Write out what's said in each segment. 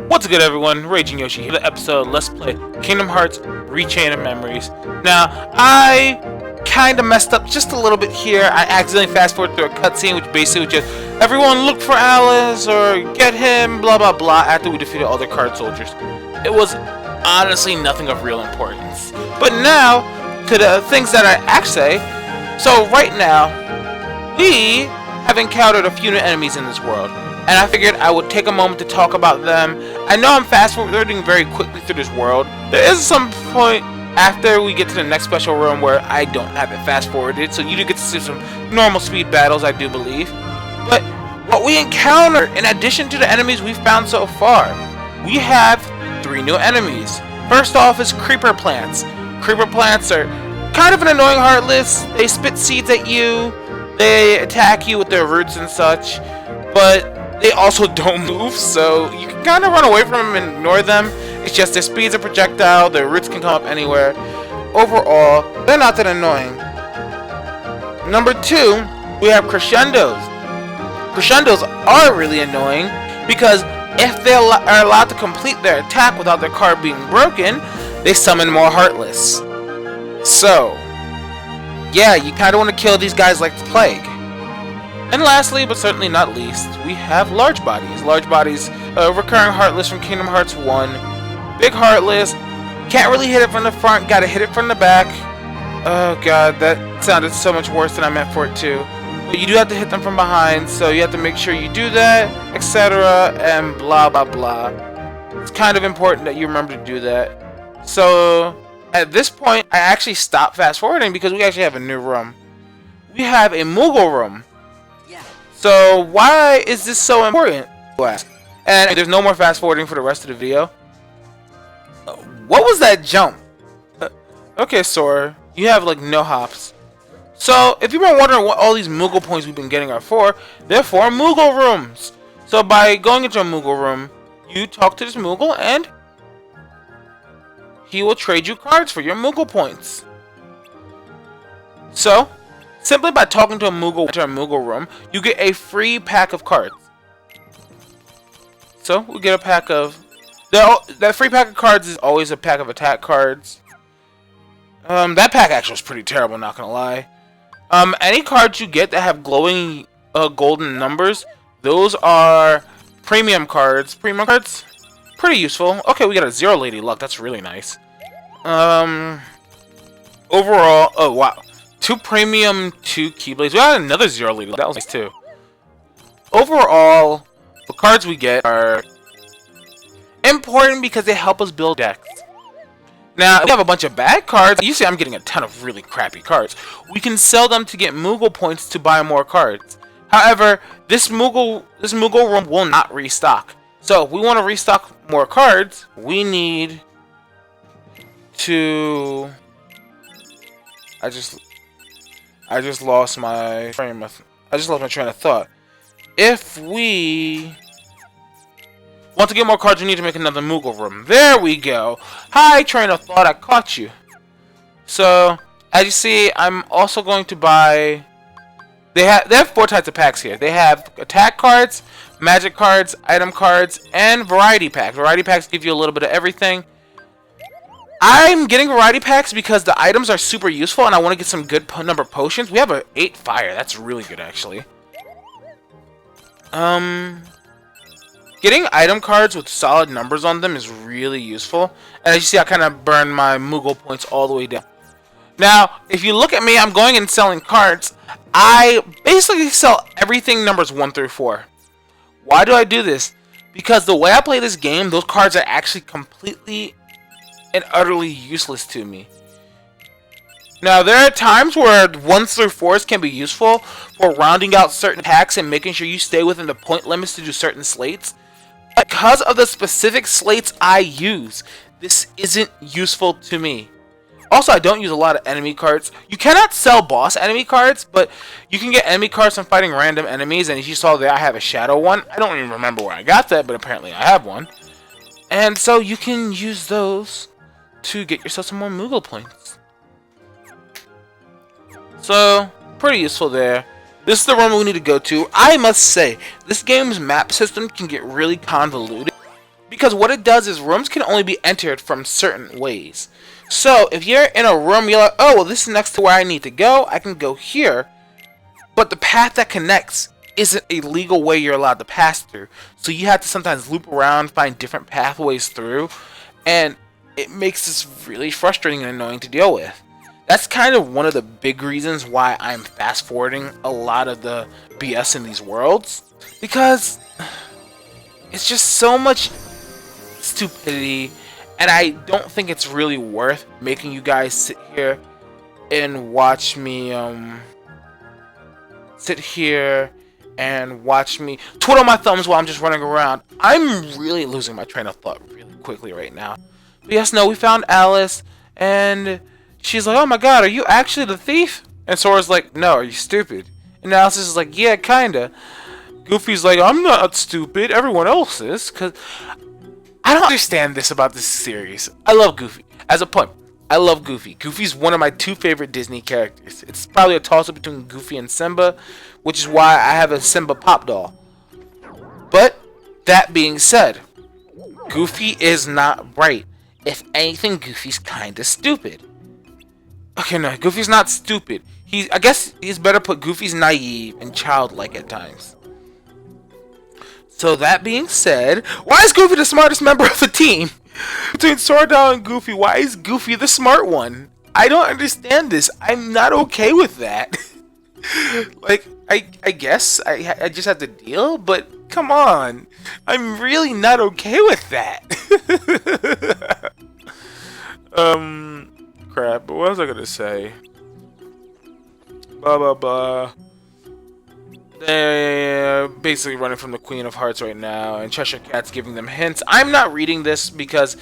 What's good, everyone? RagingYoshi here. The episode Let's Play Kingdom Hearts Rechain of Memories. Now, I kind of messed up just a little bit here. I accidentally fast forwarded through a cutscene, which basically was just everyone look for Alice or get him, blah blah blah. After we defeated all the card soldiers, it was honestly nothing of real importance. But now to the things that I actually say. So right now, we have encountered a few new enemies in this world, and I figured I would take a moment to talk about them. I know I'm fast forwarding very quickly through this world. There is some point after we get to the next special room where I don't have it fast forwarded, so you do get to see some normal speed battles, I do believe. But what we encounter, in addition to the enemies we've found so far, we have 3 new enemies. First off is creeper plants. Creeper plants are kind of an annoying Heartless. They spit seeds at you, they attack you with their roots and such, but they also don't move, so you can kind of run away from them and ignore them. It's just their speed's a projectile, their roots can come up anywhere. Overall, they're not that annoying. Number 2, we have crescendos. Crescendos are really annoying because if they are allowed to complete their attack without their card being broken, they summon more Heartless. So, yeah, you kind of want to kill these guys like the plague. And lastly, but certainly not least, we have large bodies. Large bodies, recurring Heartless from Kingdom Hearts 1. Big Heartless, can't really hit it from the front, gotta hit it from the back. Oh god, that sounded so much worse than I meant for it to. But you do have to hit them from behind, so you have to make sure you do that, etc. and blah blah blah. It's kind of important that you remember to do that. So, at this point, I actually stopped fast forwarding because we actually have a new room. We have a Moogle room. So why is this so important? And there's no more fast forwarding for the rest of the video. What was that jump? Okay, Sora, you have like no hops. So if you've been wondering what all these Moogle points we've been getting are for, they're for Moogle rooms. So by going into a Moogle room, you talk to this Moogle and he will trade you cards for your Moogle points. So simply by talking to a Moogle into a Moogle room, you get a free pack of cards. So we get a pack of that free pack of cards is always a pack of attack cards. That pack actually was pretty terrible, not gonna lie. Any cards you get that have glowing golden numbers, those are premium cards. Premium cards, pretty useful. Okay, we got a Zero Lady Luck. That's really nice. Overall, oh wow. 2 premium, 2 Keyblades. We got another Zero Lady. That was nice too. Overall, the cards we get are important because they help us build decks. Now, if we have a bunch of bad cards, you see I'm getting a ton of really crappy cards. We can sell them to get Moogle points to buy more cards. However, this Moogle room will not restock. So, if we want to restock more cards, we need to... I just lost my train of thought. If we want to get more cards, we need to make another Moogle room. There we go. Hi, train of thought, I caught you. So, as you see, I'm also going to buy... They have 4 types of packs here. They have attack cards, magic cards, item cards, and variety packs. Variety packs give you a little bit of everything. I'm getting variety packs because the items are super useful and I want to get some good number of potions. We have a 8 fire. That's really good, actually. Getting item cards with solid numbers on them is really useful. And as you see, I kind of burned my Moogle points all the way down. Now, if you look at me, I'm going and selling cards. I basically sell everything numbers 1 through 4. Why do I do this? Because the way I play this game, those cards are actually completely and utterly useless to me. Now, there are times where 1s through 4s can be useful for rounding out certain packs and making sure you stay within the point limits to do certain slates. Because of the specific slates I use, this isn't useful to me. Also, I don't use a lot of enemy cards. You cannot sell boss enemy cards, but you can get enemy cards from fighting random enemies, and as you saw there, I have a shadow one. I don't even remember where I got that, but apparently I have one. And so you can use those to get yourself some more Moogle points. So, pretty useful there. This is the room we need to go to. I must say, this game's map system can get really convoluted because what it does is rooms can only be entered from certain ways. So if you're in a room, you're like, oh, well, this is next to where I need to go. I can go here. But the path that connects isn't a legal way you're allowed to pass through. So you have to sometimes loop around, find different pathways through. And it makes this really frustrating and annoying to deal with. That's kind of one of the big reasons why I'm fast forwarding a lot of the BS in these worlds. Because it's just so much stupidity. And I don't think it's really worth making you guys sit here and watch me, twiddle my thumbs while I'm just running around. I'm really losing my train of thought really quickly right now. But yes, no, we found Alice, and she's like, oh my god, are you actually the thief? And Sora's like, no, are you stupid? And Alice is like, yeah, kinda. Goofy's like, I'm not stupid, everyone else is, because I don't understand this about this series. I love Goofy. As a point, I love Goofy. Goofy's one of my 2 favorite Disney characters. It's probably a toss-up between Goofy and Simba, which is why I have a Simba pop doll. But, that being said, Goofy is not bright. If anything, Goofy's kinda stupid. Okay, no, Goofy's not stupid. I guess he's better put Goofy's naive and childlike at times. So that being said, why is Goofy the smartest member of the team? Between Sora and Goofy, why is Goofy the smart one? I don't understand this. I'm not okay with that. Like, I guess I just have to deal, but come on. I'm really not okay with that. Crap, but what was I gonna say? Blah, blah, blah. They're basically running from the Queen of Hearts right now, and Cheshire Cat's giving them hints. I'm not reading this because,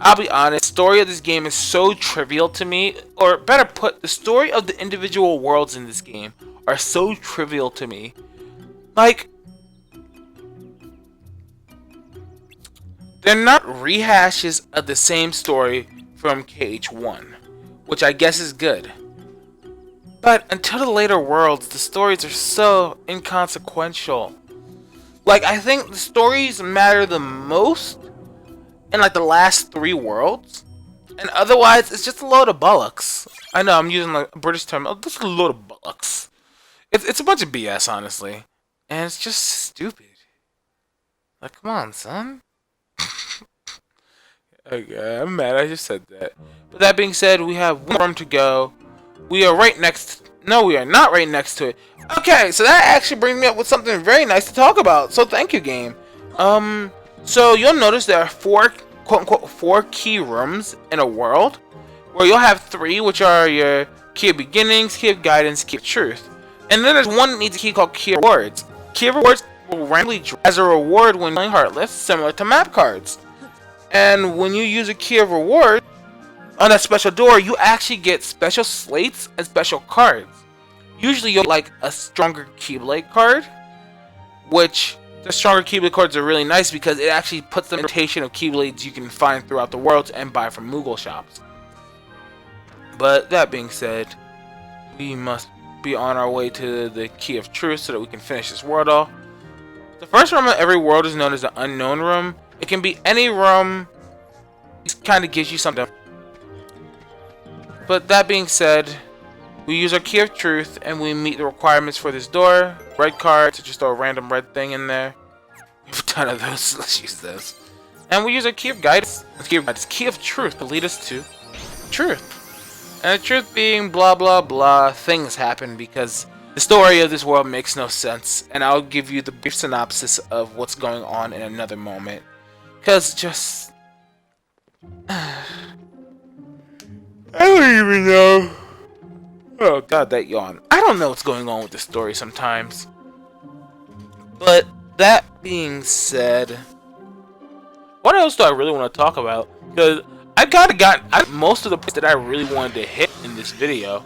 I'll be honest, the story of this game is so trivial to me, or better put, the story of the individual worlds in this game are so trivial to me. Like, they're not rehashes of the same story from KH1, which I guess is good. But until the later worlds, the stories are so inconsequential. Like, I think the stories matter the most in, like, the last 3 worlds. And otherwise, it's just a load of bollocks. I know, I'm using, like, a British term. Oh, just a load of bollocks. It's a bunch of BS, honestly. And it's just stupid. Like, come on, son. Okay, I'm mad I just said that. But that being said, we have one room to go. We are right next. No, we are not right next to it. Okay, so that actually brings me up with something very nice to talk about. So thank you, game. So you'll notice there are 4, quote-unquote, 4 key rooms in a world, where you'll have 3, which are your key of beginnings, key of guidance, key of truth. And then there's one that needs a key called key of rewards. Key of rewards will randomly draw as a reward when playing Heartless, similar to map cards. And when you use a key of reward on that special door, you actually get special slates and special cards. Usually you'll get like a stronger Keyblade card, which the stronger Keyblade cards are really nice because it actually puts the imitation of Keyblades you can find throughout the world and buy from Moogle shops. But that being said, we must be on our way to the Key of Truth so that we can finish this world off. The first room of every world is known as the Unknown Room. It can be any room. It kind of gives you something. But that being said, we use our Key of Truth and we meet the requirements for this door. Red card to just throw a random red thing in there. We have a ton of those, so let's use this. And we use our Key of Guidance. Key of Truth to lead us to truth. And the truth being blah blah blah, things happen because the story of this world makes no sense. And I'll give you the brief synopsis of what's going on in another moment. Because just... I don't even know. Oh god, that yawn. I don't know what's going on with the story sometimes. But that being said, what else do I really want to talk about? Because I've kind of gotten most of the points that I really wanted to hit in this video.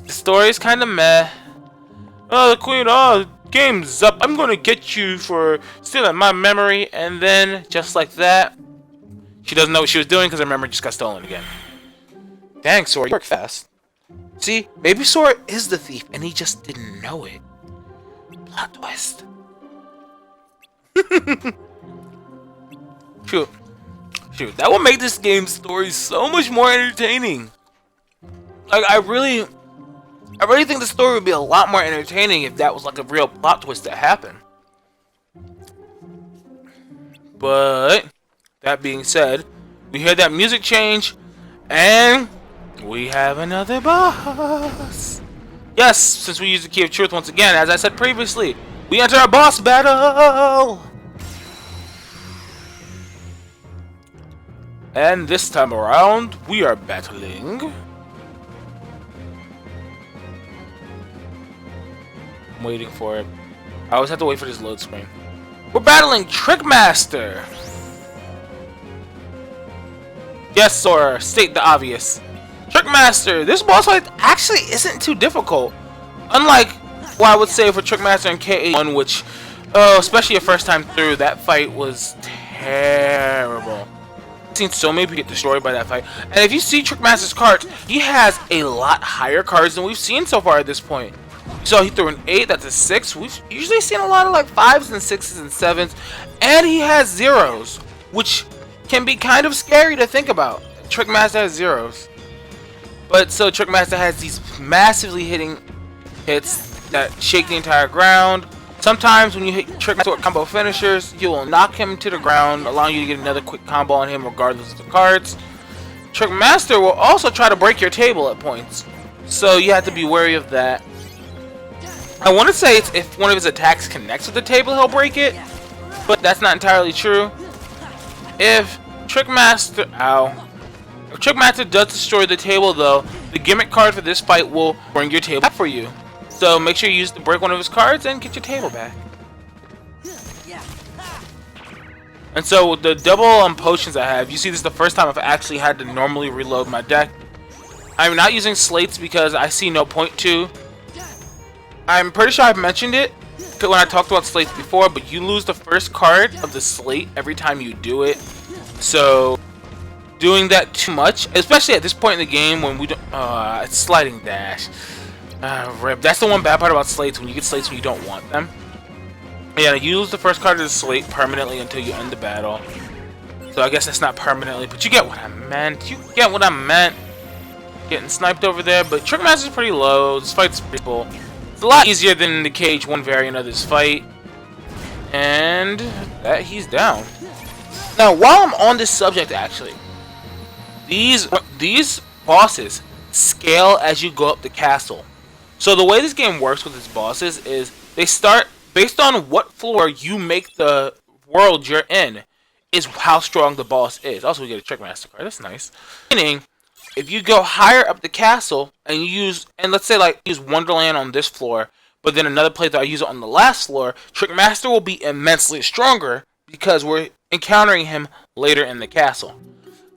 The story is kind of meh. Oh, the queen, oh, game's up. I'm going to get you for stealing my memory. And then, just like that, she doesn't know what she was doing because her memory just got stolen again. Dang, Sora, you work fast. See, maybe Sora is the thief and he just didn't know it. Plot twist. Shoot. That will make this game's story so much more entertaining. Like, I really think the story would be a lot more entertaining if that was like a real plot twist that happened. But that being said, we hear that music change, and we have another boss. Yes, since we used the key of truth once again, as I said previously, we enter a boss battle. And this time around, we are battling. I'm waiting for it. I always have to wait for this load screen. We're battling Trickmaster. Yes, sir. State the obvious. Trickmaster. This boss fight actually isn't too difficult. Unlike what I would say for Trickmaster in K1, which, especially your first time through, that fight was terrible. I've seen so many people get destroyed by that fight. And if you see Trickmaster's cards, he has a lot higher cards than we've seen so far at this point. So he threw an 8, that's a 6. We've usually seen a lot of like 5s and 6s and 7s. And he has zeros, which can be kind of scary to think about. Trickmaster has zeros. But so Trickmaster has these massively hitting hits that shake the entire ground. Sometimes when you hit Trickmaster with combo finishers, you will knock him to the ground, allowing you to get another quick combo on him regardless of the cards. Trickmaster will also try to break your table at points, so you have to be wary of that. I want to say it's if one of his attacks connects with the table, he'll break it, but that's not entirely true. If Trickmaster does destroy the table, though, the gimmick card for this fight will bring your table back for you. So make sure you use to break one of his cards and get your table back. And so with the double potions I have, you see this is the first time I've actually had to normally reload my deck. I'm not using slates because I see no point to. I'm pretty sure I've mentioned it when I talked about slates before, but you lose the first card of the slate every time you do it. So doing that too much, especially at this point in the game when we don't, it's sliding dash. Rip. That's the one bad part about slates, when you get slates when you don't want them. Yeah, you lose the first card of the slate permanently until you end the battle. So I guess that's not permanently, but you get what I meant. Getting sniped over there, but Trickmaster's pretty low. This fight's pretty simple. It's a lot easier than the KH1 variant of this fight. And that he's down. Now, while I'm on this subject, actually, these bosses scale as you go up the castle. So the way this game works with its bosses is they start based on what floor you make the world you're in is how strong the boss is. Also, we get a Trickmaster card. That's nice. Meaning, if you go higher up the castle and let's say like use Wonderland on this floor, but then another playthrough I use it on the last floor, Trickmaster will be immensely stronger because we're encountering him later in the castle.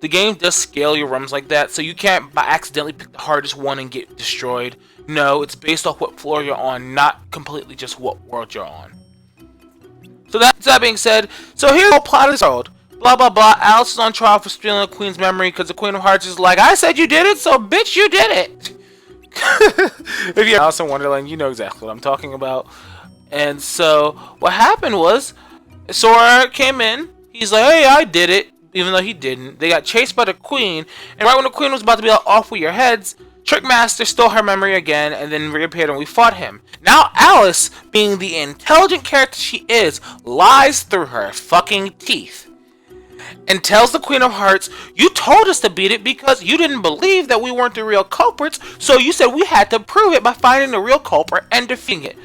The game does scale your rooms like that, so you can't accidentally pick the hardest one and get destroyed. No, it's based off what floor you're on, not completely just what world you're on. So that being said, so here's the plot of this world. Blah blah blah, Alice is on trial for stealing the Queen's memory because the Queen of Hearts is like, I said you did it, so bitch you did it! If you're Alice in Wonderland, you know exactly what I'm talking about. And so, what happened was, Sora came in, he's like, hey, I did it. Even though he didn't. They got chased by the Queen, and right when the Queen was about to be off with your heads, Trickmaster stole her memory again and then reappeared and we fought him. Now Alice, being the intelligent character she is, lies through her fucking teeth and tells the Queen of Hearts, you told us to beat it because you didn't believe that we weren't the real culprits, so you said we had to prove it by finding the real culprit and defeating it.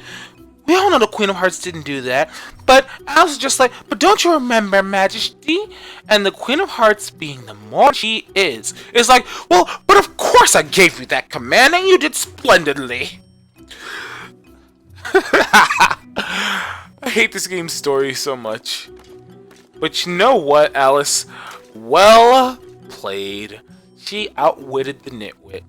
We all know the Queen of Hearts didn't do that, but I was just like, but don't you remember, Majesty? And the Queen of Hearts, being the more she is like, well, but of course I gave you that command, and you did splendidly. I hate this game's story so much. But you know what, Alice? Well played. She outwitted the nitwit.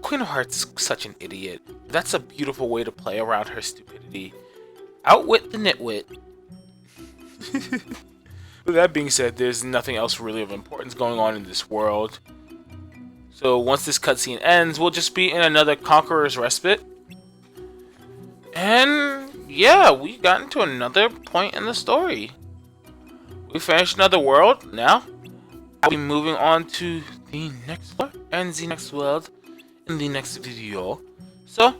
Queen of Hearts is such an idiot. That's a beautiful way to play around her stupidity. Outwit the nitwit. With that being said, there's nothing else really of importance going on in this world. So once this cutscene ends, we'll just be in another Conqueror's Respite. And yeah, we got into another point in the story. We finished another world. Now, I'll be moving on to the next world and the next world in the next video. So,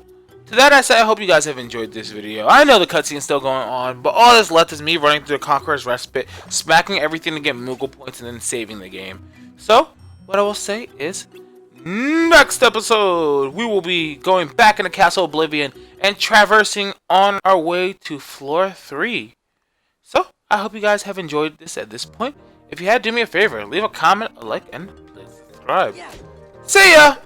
to that I say, I hope you guys have enjoyed this video. I know the cutscene is still going on, but all that's left is me running through the Conqueror's Respite, smacking everything to get Moogle points, and then saving the game. So, what I will say is, next episode, we will be going back into Castle Oblivion and traversing on our way to Floor 3. So, I hope you guys have enjoyed this at this point. If you had, do me a favor, leave a comment, a like, and please subscribe. See ya!